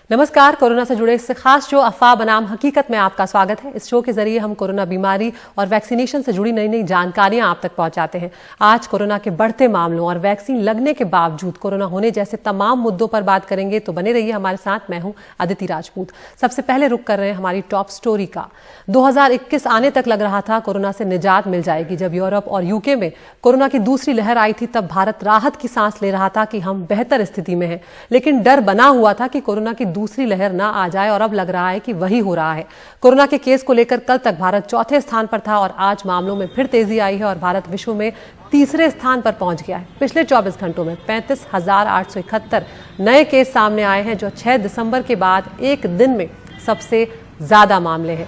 नमस्कार। कोरोना से जुड़े इस खास शो अफवाह बनाम हकीकत में आपका स्वागत है। इस शो के जरिए हम कोरोना बीमारी और वैक्सीनेशन से जुड़ी नई नई जानकारियां आप तक पहुंचाते हैं। आज कोरोना के बढ़ते मामलों और वैक्सीन लगने के बावजूद कोरोना होने जैसे तमाम मुद्दों पर बात करेंगे, तो बने रहिए हमारे साथ। मैं हूं अदिति राजपूत। सबसे पहले रुक कर रहे हैं हमारी टॉप स्टोरी का। 2021 आने तक लग रहा था कोरोना से निजात मिल जाएगी। जब यूरोप और यूके में कोरोना की दूसरी लहर आई थी, तब भारत राहत की सांस ले रहा था कि हम बेहतर स्थिति में हैं। लेकिन डर बना हुआ था कि कोरोना की दूसरी लहर ना आ जाए, और अब लग रहा है कि वही हो रहा है। कोरोना के केस को लेकर कल तक भारत चौथे स्थान पर था, और आज मामलों में फिर तेजी आई है और भारत विश्व में तीसरे स्थान पर पहुंच गया है। पिछले 24 घंटों में 35,871 नए केस सामने आए हैं, जो 6 दिसंबर के बाद एक दिन में सबसे ज्यादा मामले हैं।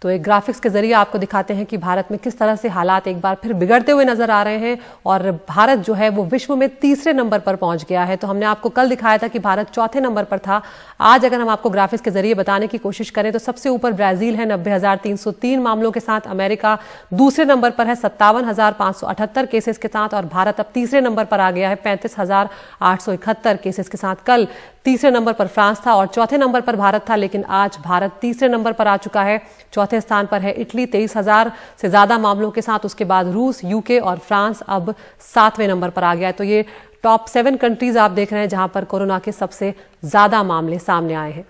तो एक ग्राफिक्स के जरिए आपको दिखाते हैं कि भारत में किस तरह से हालात एक बार फिर बिगड़ते हुए नजर आ रहे हैं, और भारत जो है वो विश्व में तीसरे नंबर पर पहुंच गया है। तो हमने आपको कल दिखाया था कि भारत चौथे नंबर पर था। आज अगर हम आपको ग्राफिक्स के जरिए बताने की कोशिश करें तो सबसे ऊपर ब्राजील है 90,303 मामलों के साथ। अमेरिका दूसरे नंबर पर है 57,578 केसेस के साथ, और भारत अब तीसरे नंबर पर आ गया है 35,871 केसेस के साथ। कल तीसरे नंबर पर फ्रांस था और चौथे नंबर पर भारत था, लेकिन आज भारत तीसरे नंबर पर आ चुका है। चौथे स्थान पर है इटली 23,000 से ज्यादा मामलों के साथ। उसके बाद रूस, यूके और फ्रांस अब 7वें नंबर पर आ गया है। तो ये टॉप 7 कंट्रीज आप देख रहे हैं जहां पर कोरोना के सबसे ज्यादा मामले सामने आए हैं।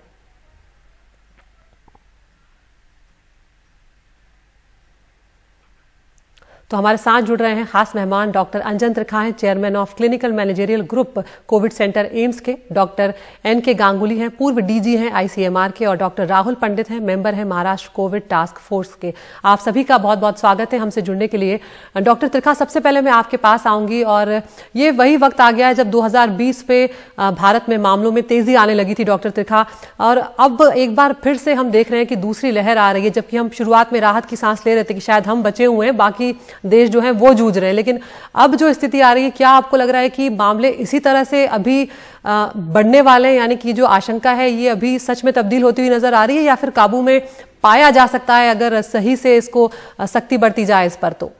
तो हमारे साथ जुड़ रहे हैं खास मेहमान। डॉक्टर अंजन त्रिखा हैं, chairman of clinical managerial group COVID centre AIIMS के। Doctor N K. गांगुली हैं, पूर्व डीजी हैं आईसीएमआर के। और डॉक्टर राहुल पंडित हैं, मेंबर हैं महाराष्ट्र कोविड टास्क फोर्स के। आप सभी का बहुत बहुत स्वागत है हमसे जुड़ने के लिए। डॉक्टर त्रिखा, सबसे पहले मैं आपके पास आऊंगी, और ये वही वक्त आ गया है जब 2020 पे भारत में मामलों में तेजी आने लगी थी डॉक्टर त्रिखा, और अब एक बार फिर से हम देख रहे हैं कि दूसरी लहर आ रही है। जबकि हम शुरुआत में राहत की सांस ले रहे थे कि शायद हम बचे हुए हैं, बाकी देश जो है वो जूझ रहे हैं, लेकिन अब जो स्थिति आ रही है, क्या आपको लग रहा है कि मामले इसी तरह से अभी बढ़ने वाले हैं? यानी कि जो आशंका है ये अभी सच में तब्दील होती हुई नजर आ रही है, या फिर काबू में पाया जा सकता है अगर सही से इसको सख्ती बढ़ती जाए इस पर? तो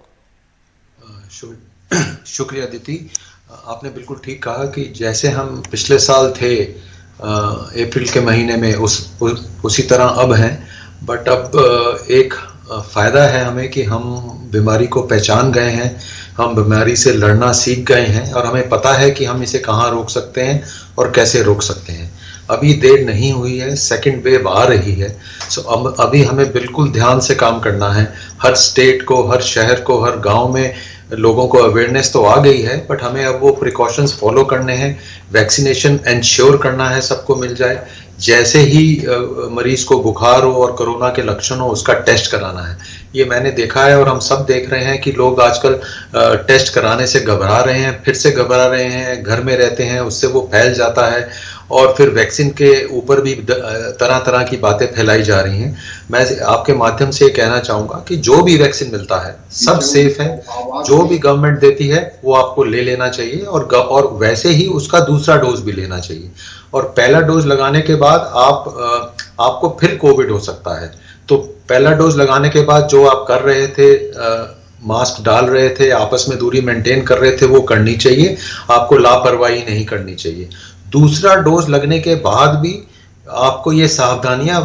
शुक्रिया अदिति, आपने बिल्कुल ठीक कहा कि जैसे हम पिछले साल थे अप्रैल के महीने में उसी तरह अब हैं। बट अब एक फायदा है हमें कि हम बीमारी को पहचान गए हैं, हम बीमारी से लड़ना सीख गए हैं, और हमें पता है कि हम इसे कहाँ रोक सकते हैं और कैसे रोक सकते हैं। अभी देर नहीं हुई है, सेकंड वेव आ रही है। सो अभी हमें बिल्कुल ध्यान से काम करना है। हर स्टेट को, हर शहर को, हर गांव में लोगों को अवेयरनेस तो आ गई है, बट हमें अब वो प्रिकॉशंस फॉलो करने हैं। वैक्सीनेशन इंश्योर करना है सबको मिल जाए। जैसे ही मरीज को बुखार हो और कोरोना के लक्षण हो, उसका टेस्ट कराना है। ये मैंने देखा है और हम सब देख रहे हैं कि लोग आजकल टेस्ट कराने से घबरा रहे हैं, फिर से घबरा रहे हैं, घर में रहते हैं, उससे वो फैल जाता है, और फिर वैक्सीन के ऊपर भी तरह तरह की बातें फैलाई जा रही हैं। मैं आपके माध्यम से कहना चाहूँगा कि जो भी वैक्सीन मिलता है सब सेफ है। जो भी गवर्नमेंट देती है वो आपको ले लेना चाहिए, और वैसे ही उसका दूसरा डोज भी लेना चाहिए। और पहला डोज लगाने के बाद आपको फिर कोविड हो सकता है। तो पहला डोज लगाने के बाद जो आप कर रहे थे, मास्क डाल रहे थे, आपस में दूरी मेंटेन कर रहे थे, वो करनी चाहिए। आपको लापरवाही नहीं करनी चाहिए। दूसरा डोज लगने के बाद भी आपको ये सावधानियां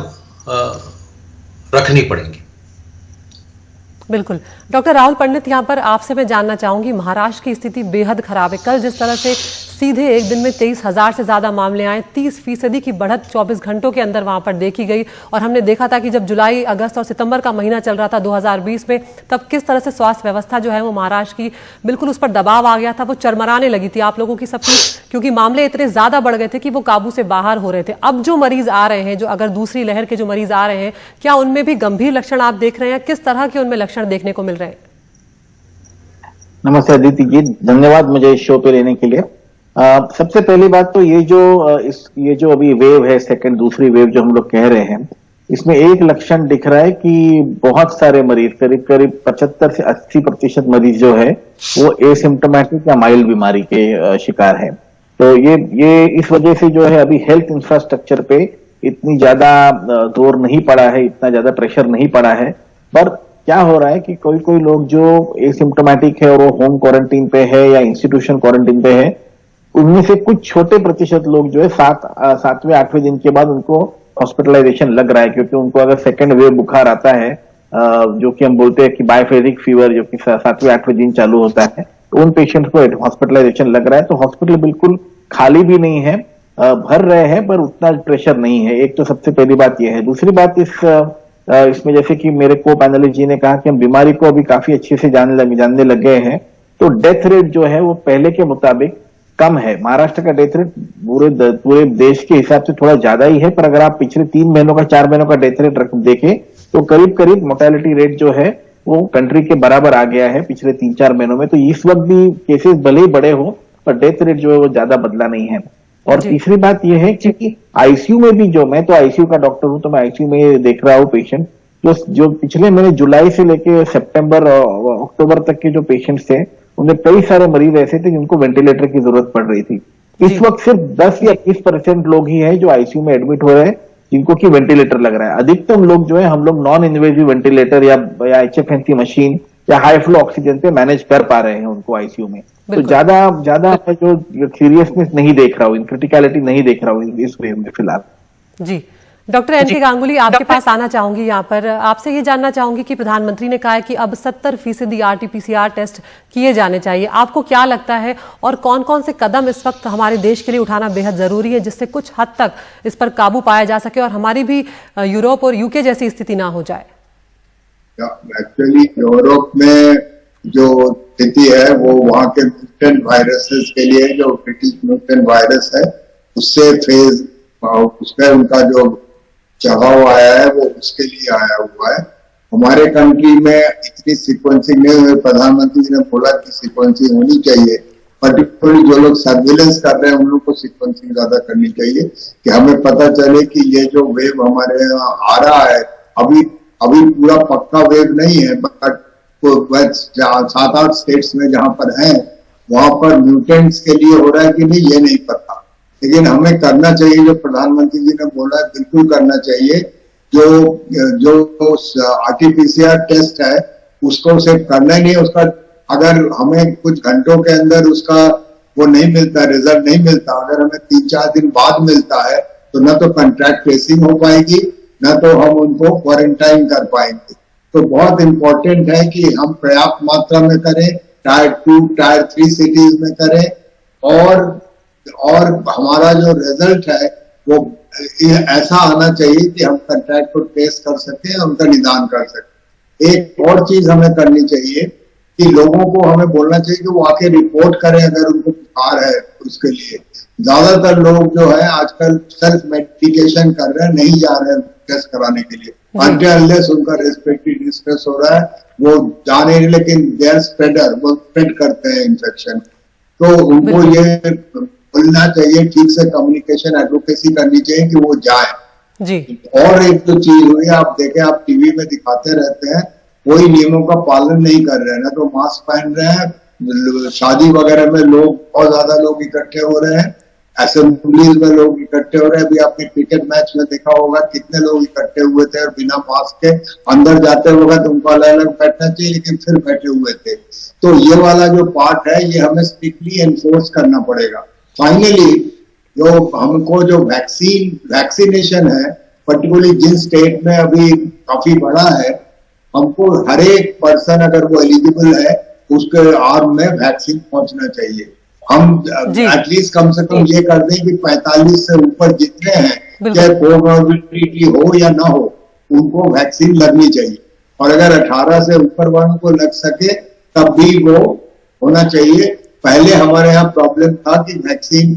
रखनी पड़ेंगी। बिल्कुल। डॉक्टर राहुल पंडित, यहाँ पर आपसे मैं जानना चाहूंगी, महाराष्ट्र की स्थिति बेहद खराब है। कल जिस तरह से सीधे एक दिन में 23,000 से ज्यादा मामले आए, 30% की बढ़त 24 घंटों के अंदर वहां पर देखी गई। और हमने देखा था कि जब जुलाई, अगस्त और सितंबर का महीना चल रहा था 2020 में, तब किस तरह से स्वास्थ्य व्यवस्था जो है वो महाराष्ट्र की बिल्कुल उस पर दबाव आ गया था, वो चरमराने लगी थी आप लोगों की सबकी, क्योंकि मामले इतने ज्यादा बढ़ गए थे कि वो काबू से बाहर हो रहे थे। अब जो मरीज आ रहे हैं, जो अगर दूसरी लहर के जो मरीज आ रहे हैं, क्या उनमें भी गंभीर लक्षण आप देख रहे हैं? किस तरह के उनमें लक्षण देखने को मिल रहे हैं? नमस्ते अदिति जी, धन्यवाद मुझे इस शो पे लेने के लिए। सबसे पहली बात तो ये जो अभी वेव है, सेकंड दूसरी वेव जो हम लोग कह रहे हैं, इसमें एक लक्षण दिख रहा है कि बहुत सारे मरीज, करीब करीब 75 से 80% मरीज जो है वो एसिम्प्टोमेटिक या माइल्ड बीमारी के शिकार है। तो ये इस वजह से जो है अभी हेल्थ इंफ्रास्ट्रक्चर पे इतनी ज्यादा जोर नहीं पड़ा है, इतना ज्यादा प्रेशर नहीं पड़ा है। पर क्या हो रहा है कि कोई लोग जो एसिम्प्टोमेटिक है और वो होम क्वारंटीन पे है या इंस्टीट्यूशन क्वारंटीन पे है, उनमें से कुछ छोटे प्रतिशत लोग जो है 7वें 8वें दिन के बाद उनको हॉस्पिटलाइजेशन लग रहा है, क्योंकि उनको अगर सेकेंड वेव बुखार आता है, जो कि हम बोलते हैं कि बायोफेजिक फीवर, जो कि 7वें 8वें दिन चालू होता है, तो उन पेशेंट्स को हॉस्पिटलाइजेशन लग रहा है। तो हॉस्पिटल बिल्कुल खाली भी नहीं है, भर रहे हैं, पर उतना प्रेशर नहीं है। एक तो सबसे पहली बात यह है। दूसरी बात इसमें जैसे कि मेरे को पैनलिस्ट जी ने कहा कि हम बीमारी को अभी काफी अच्छे से जानने लग गए हैं, तो डेथ रेट जो है वो पहले के मुताबिक कम है। महाराष्ट्र का डेथ रेट पूरे देश के हिसाब से थोड़ा ज्यादा ही है, पर अगर आप पिछले 3 महीनों का 4 महीनों का डेथ रेट देखें तो करीब करीब मोर्टेलिटी रेट जो है वो कंट्री के बराबर आ गया है पिछले 3-4 महीनों में। तो इस वक्त भी केसेस भले ही बड़े हो, पर डेथ रेट जो है वो ज्यादा बदला नहीं है। और तीसरी बात यह है कि आईसीयू में भी, जो मैं तो आईसीयू का डॉक्टर हूं, तो मैं आईसीयू में देख रहा हूं पेशेंट, जो पिछले महीने जुलाई से लेके सितंबर और अक्टूबर तक के जो पेशेंट्स थे, उनमें कई सारे मरीज ऐसे थे जिनको वेंटिलेटर की जरूरत पड़ रही थी। इस वक्त सिर्फ 10 या 20% लोग ही हैं जो आईसीयू में एडमिट हो रहे हैं जिनको कि वेंटिलेटर लग रहा है। अधिकतम लोग जो है हम लोग नॉन इन्वेजिव वेंटिलेटर या HFNC मशीन या हाई फ्लो ऑक्सीजन पे मैनेज कर पा रहे हैं उनको आईसीयू में। तो ज्यादा जो सीरियसनेस नहीं देख रहा हूँ, क्रिटिकलिटी नहीं देख रहा हूँ इस वेव में फिलहाल। जी, डॉक्टर NK गांगुली, आपके पास आना चाहूंगी। यहाँ पर आपसे ये जानना चाहूंगी कि प्रधानमंत्री ने कहा है कि अब 70% RT-PCR टेस्ट किए जाने चाहिए। आपको क्या लगता है और कौन कौन से कदम इस वक्त हमारे देश के लिए उठाना बेहद जरूरी है, जिससे कुछ हद तक इस पर काबू पाया जा सके और हमारी भी यूरोप और UK जैसी स्थिति ना हो जाए? एक्चुअली यूरोप में जो स्थिति है वो वहाँ के म्यूटेंट वायरसेस के लिए, जो ब्रिटिश म्यूटेंट वायरस है उसका उनका जो चढ़ाव आया है वो उसके लिए आया हुआ है। हमारे कंट्री में इतनी सीक्वेंसिंग नहीं हुई। प्रधानमंत्री जी ने बोला कि सीक्वेंसिंग होनी चाहिए, पर्टिकुलरली जो लोग सर्विलेंस कर रहे हैं उन लोग को सीक्वेंसिंग ज्यादा करनी चाहिए कि हमें पता चले कि ये जो वेव हमारे यहाँ आ रहा है अभी पूरा पक्का वेव नहीं है, बट 7-8 स्टेट्स में जहां पर है वहां पर म्यूटेंट्स के लिए हो रहा है कि नहीं ये नहीं पता। लेकिन हमें करना चाहिए जो प्रधानमंत्री जी ने बोला बिल्कुल करना चाहिए। जो RT-PCR टेस्ट है उसको सिर्फ करना ही नहीं, उसका अगर हमें कुछ घंटों के अंदर उसका वो नहीं मिलता, रिजल्ट नहीं मिलता, अगर हमें 3-4 दिन बाद मिलता है तो न तो कॉन्ट्रैक्ट ट्रेसिंग हो पाएगी, न तो हम उनको क्वारंटाइन कर पाएंगे। तो बहुत इंपॉर्टेंट है कि हम पर्याप्त मात्रा में करें, टायर 2, टायर 3 सिटीज में करें, और हमारा जो रिजल्ट है वो ऐसा आना चाहिए कि हम कॉन्ट्रैक्ट को ट्रेस कर सकें, उनका निदान कर सकें। एक और चीज हमें करनी चाहिए कि लोगों को हमें बोलना चाहिए कि वो आके रिपोर्ट करें अगर उनको बुखार है। उसके लिए ज्यादातर लोग जो है आजकल सेल्फ मेडिकेशन कर रहे हैं, नहीं जा रहे हैं टेस्ट कराने के लिए, अनलेस उनका रेस्पिरेटरी डिस्ट्रेस हो रहा है वो जाने, लेकिन दे आर स्प्रेडर, वो स्प्रेड करते हैं इन्फेक्शन। तो उनको ये बोलना चाहिए, ठीक से कम्युनिकेशन एडवोकेसी करनी चाहिए कि वो जाए जी। और एक तो चीज हुई, आप देखें, आप टीवी में दिखाते रहते हैं कोई नियमों का पालन नहीं कर रहे हैं, ना तो मास्क पहन रहे हैं, शादी वगैरह में लोग बहुत ज्यादा लोग इकट्ठे हो रहे हैं, असेंबलीज में लोग इकट्ठे हो रहे हैं। अभी आपने क्रिकेट मैच में देखा होगा कितने लोग इकट्ठे हुए थे और बिना मास्क के अंदर जाते वक्त उनको अलग अलग बैठना चाहिए, लेकिन फिर बैठे हुए थे। तो ये वाला जो पार्ट है ये हमें स्ट्रिक्टली एनफोर्स करना पड़ेगा। फाइनली जो हमको जो वैक्सीनेशन है, पर्टिकुलरली जिन स्टेट में अभी काफी बड़ा है, हमको हर एक पर्सन अगर वो एलिजिबल है उसके आर्म में वैक्सीन पहुंचना चाहिए। हम एटलीस्ट कम से कम ये कर दें कि 45 से ऊपर जितने हैं, चाहे कोमॉर्बिडिटी हो या ना हो, उनको वैक्सीन लगनी चाहिए। और अगर 18 से ऊपर वालों को लग सके तब भी वो होना चाहिए। पहले हमारे यहाँ प्रॉब्लम था कि वैक्सीन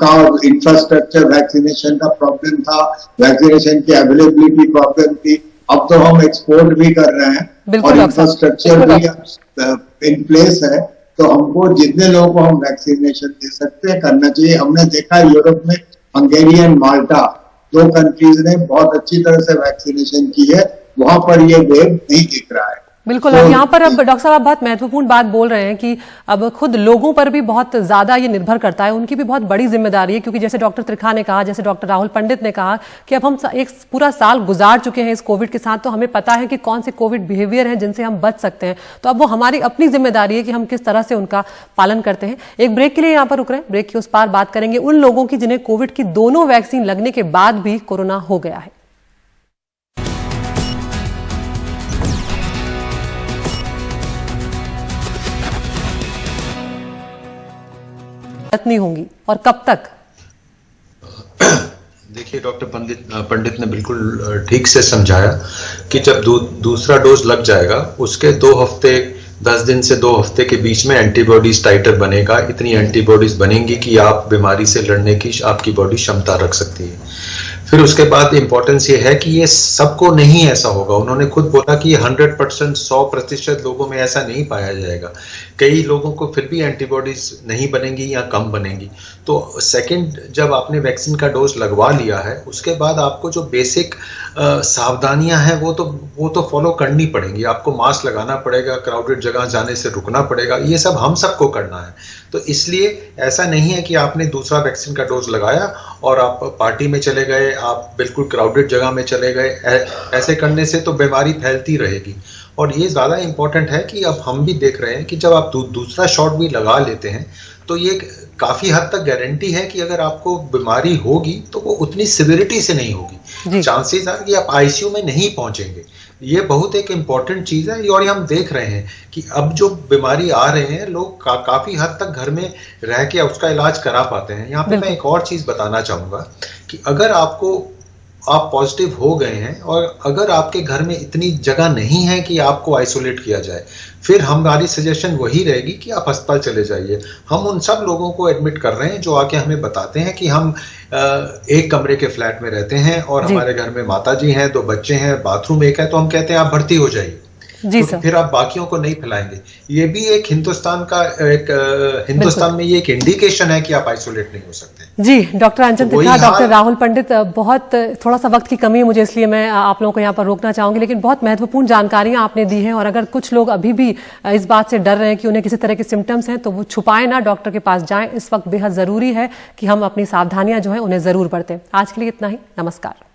का इंफ्रास्ट्रक्चर, वैक्सीनेशन का प्रॉब्लम था, वैक्सीनेशन की अवेलेबिलिटी प्रॉब्लम थी। अब तो हम एक्सपोर्ट भी कर रहे हैं और इंफ्रास्ट्रक्चर भी इन प्लेस है, तो हमको जितने लोगों को हम वैक्सीनेशन दे सकते हैं करना चाहिए। हमने देखा यूरोप में हंगेरी एंड माल्टा 2 कंट्रीज ने बहुत अच्छी तरह से वैक्सीनेशन की है, वहां पर ये वेव नहीं दिख रहा है। बिल्कुल। अब यहाँ पर अब डॉक्टर साहब आप बहुत महत्वपूर्ण बात बोल रहे हैं कि अब खुद लोगों पर भी बहुत ज्यादा ये निर्भर करता है, उनकी भी बहुत बड़ी जिम्मेदारी है, क्योंकि जैसे डॉक्टर त्रिखा ने कहा, जैसे डॉक्टर राहुल पंडित ने कहा कि अब हम एक पूरा साल गुजार चुके हैं इस कोविड के साथ, तो हमें पता है कि कौन से कोविड बिहेवियर हैं जिनसे हम बच सकते हैं। तो अब वो हमारी अपनी जिम्मेदारी है कि हम किस तरह से उनका पालन करते हैं। एक ब्रेक के लिए यहाँ पर रुक रहे हैं, ब्रेक के उस पार बात करेंगे उन लोगों की जिन्हें कोविड की दोनों वैक्सीन लगने के बाद भी कोरोना हो गया है। नहीं होंगी और कब तक? देखिए, डॉक्टर पंडित ने बिल्कुल ठीक से समझाया कि जब दूसरा डोज लग जाएगा उसके 2 हफ्ते 10 दिन से 2 हफ्ते के बीच में एंटीबॉडीज टाइटर बनेगा। इतनी एंटीबॉडीज बनेंगी कि आप बीमारी से लड़ने की आपकी बॉडी क्षमता रख सकती है। फिर उसके बाद इंपॉर्टेंस ये है कि ये सबको नहीं ऐसा होगा। उन्होंने खुद बोला कि 100% 100% लोगों में ऐसा नहीं पाया जाएगा। कई लोगों को फिर भी एंटीबॉडीज नहीं बनेंगी या कम बनेंगी। तो सेकंड, जब आपने वैक्सीन का डोज लगवा लिया है उसके बाद आपको जो बेसिक सावधानियां हैं वो तो फॉलो करनी पड़ेंगी। आपको मास्क लगाना पड़ेगा, क्राउडेड जगह जाने से रुकना पड़ेगा, ये सब हम सबको करना है। तो इसलिए ऐसा नहीं है कि आपने दूसरा वैक्सीन का डोज लगाया और आप पार्टी में चले गए, आप बिल्कुल क्राउडेड जगह में चले गए। ऐसे करने से तो बीमारी फैलती रहेगी। और ये ज़्यादा इम्पोर्टेंट है कि अब हम भी देख रहे हैं कि जब आप दूसरा शॉट भी लगा लेते हैं तो ये काफ़ी हद तक गारंटी है कि अगर आपको बीमारी होगी तो वो उतनी सिविरिटी से नहीं होगी। चांसेस है कि आप आईसीयू में नहीं पहुंचेंगे। ये बहुत एक इम्पॉर्टेंट चीज़ है। और ये हम देख रहे हैं कि अब जो बीमारी आ रहे हैं लोग काफ़ी हद तक घर में रह के उसका इलाज करा पाते हैं। यहाँ पे मैं एक और चीज़ बताना चाहूँगा कि अगर आप पॉजिटिव हो गए हैं और अगर आपके घर में इतनी जगह नहीं है कि आपको आइसोलेट किया जाए, फिर हमारी सजेशन वही रहेगी कि आप अस्पताल चले जाइए। हम उन सब लोगों को एडमिट कर रहे हैं जो आके हमें बताते हैं कि हम एक कमरे के फ्लैट में रहते हैं और हमारे घर में माता जी हैं, 2 बच्चे हैं, बाथरूम एक है, तो हम कहते हैं आप भर्ती हो जाइए जी तो फिर आप बाकियों को नहीं फैलाएंगे। ये भी एक हिंदुस्तान में ये एक इंडिकेशन है कि आप आइसोलेट नहीं हो सकते। जी, डॉक्टर अंचन त्रिखा, डॉक्टर राहुल पंडित, बहुत थोड़ा सा वक्त की कमी है मुझे, इसलिए मैं आप लोगों को यहाँ पर रोकना चाहूंगी, लेकिन बहुत महत्वपूर्ण जानकारियां आपने दी हैं। और अगर कुछ लोग अभी भी इस बात से डर रहे हैं कि उन्हें किसी तरह के सिम्टम्स हैं तो वो छुपाएं ना, डॉक्टर के पास जाएं। इस वक्त बेहद जरूरी है कि हम अपनी सावधानियां जो है उन्हें जरूर बरतें। आज के लिए इतना ही, नमस्कार।